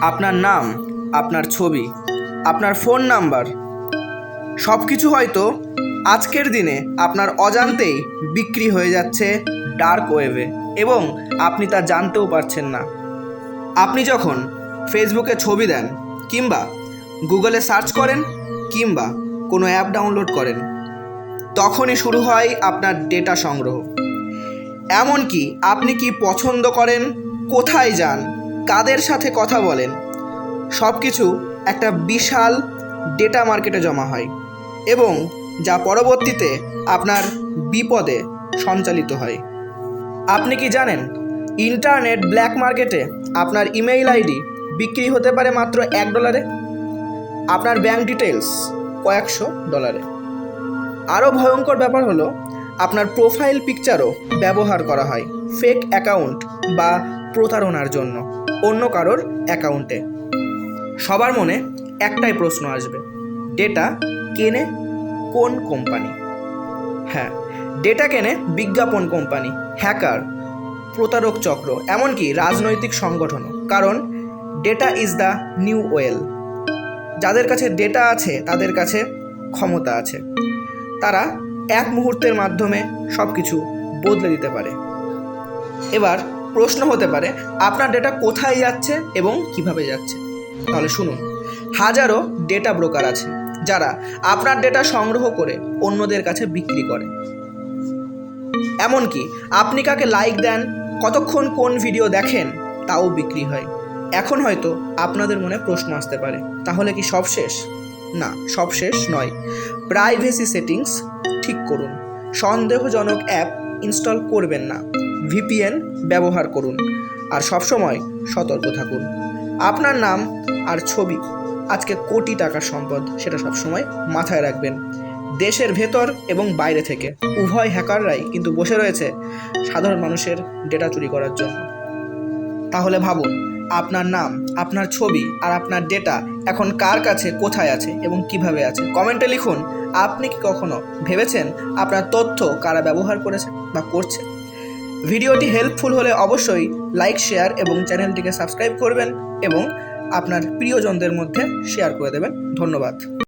আপনার নাম, আপনার ছবি, আপনার ফোন নাম্বার সব কিছু হয়তো আজকের দিনে আপনার অজান্তেই বিক্রি হয়ে যাচ্ছে ডার্ক ওয়েবে এবং আপনি তা জানতেও পারছেন না। আপনি যখন ফেসবুকে ছবি দেন কিংবা গুগলে সার্চ করেন কিংবা কোনো অ্যাপ ডাউনলোড করেন, তখনই শুরু হয় আপনার ডেটা সংগ্রহ। এমনকি আপনি কি পছন্দ করেন, কোথায় যান, কাদের সাথে কথা বলেন, সব কিছু একটা বিশাল ডেটা মার্কেটে জমা হয় এবং যা পরবর্তীতে আপনার বিপদে সঞ্চালিত হয়। আপনি কি জানেন ইন্টারনেট ব্ল্যাক মার্কেটে আপনার ইমেইল আইডি বিক্রি হতে পারে মাত্র $1, আপনার ব্যাংক ডিটেলস কয়েকশো ডলারে। আরও ভয়ঙ্কর ব্যাপার হলো আপনার প্রোফাইল পিকচারও ব্যবহার করা হয় ফেক অ্যাকাউন্ট বা প্রতারণার জন্য অন্য কারোর অ্যাকাউন্টে। সবার মনে একটাই প্রশ্ন আসবে, ডেটা কেনে কোন কোম্পানি? হ্যাঁ, ডেটা কেনে বিজ্ঞাপন কোম্পানি, হ্যাকার, প্রতারক চক্র, এমনকি রাজনৈতিক সংগঠনও। কারণ data is the new well. যাদের কাছে ডেটা আছে তাদের কাছে ক্ষমতা আছে। তারা এক মুহূর্তের মাধ্যমে সব কিছু বদলে দিতে পারে। এবার প্রশ্ন হতে পারে, আপনার ডেটা কোথায় যাচ্ছে এবং কিভাবে যাচ্ছে? তাহলে শুনুন, হাজারো ডেটা ব্রোকার আছে যারা আপনার ডেটা সংগ্রহ করে অন্যদের কাছে বিক্রি করে। এমনকি আপনি কাকে লাইক দেন, কতক্ষণ কোন ভিডিও দেখেন, তাও বিক্রি হয়। এখন হয়তো আপনাদের মনে প্রশ্ন আসতে পারে, তাহলে কি সব শেষ? না, সব শেষ নয়। প্রাইভেসি সেটিংস ঠিক করুন, সন্দেহজনক অ্যাপ ইনস্টল করবেন না, ভিপিএন ব্যবহার করুন, আর সবসময় সতর্ক থাকুন। আপনার নাম আর ছবি আজকে কোটি টাকার সম্পদ, সেটা সবসময় মাথায় রাখবেন। দেশের ভেতর এবং বাইরে থেকে উভয় হ্যাকাররাই কিন্তু বসে রয়েছে সাধারণ মানুষের ডেটা চুরি করার জন্য। তাহলে ভাবুন, আপনার নাম, আপনার ছবি আর আপনার ডেটা এখন কার কাছে, কোথায় আছে এবং কিভাবে আছে? কমেন্টে লিখুন, আপনি কি কখনো ভেবেছেন আপনার তথ্য কারা ব্যবহার করেছে বা করছে? ভিডিওটি হেল্পফুল হলে অবশ্যই লাইক, শেয়ার এবং চ্যানেলটিকে সাবস্ক্রাইব করবেন এবং আপনার প্রিয়জনদের মধ্যে শেয়ার করে দেবেন। ধন্যবাদ।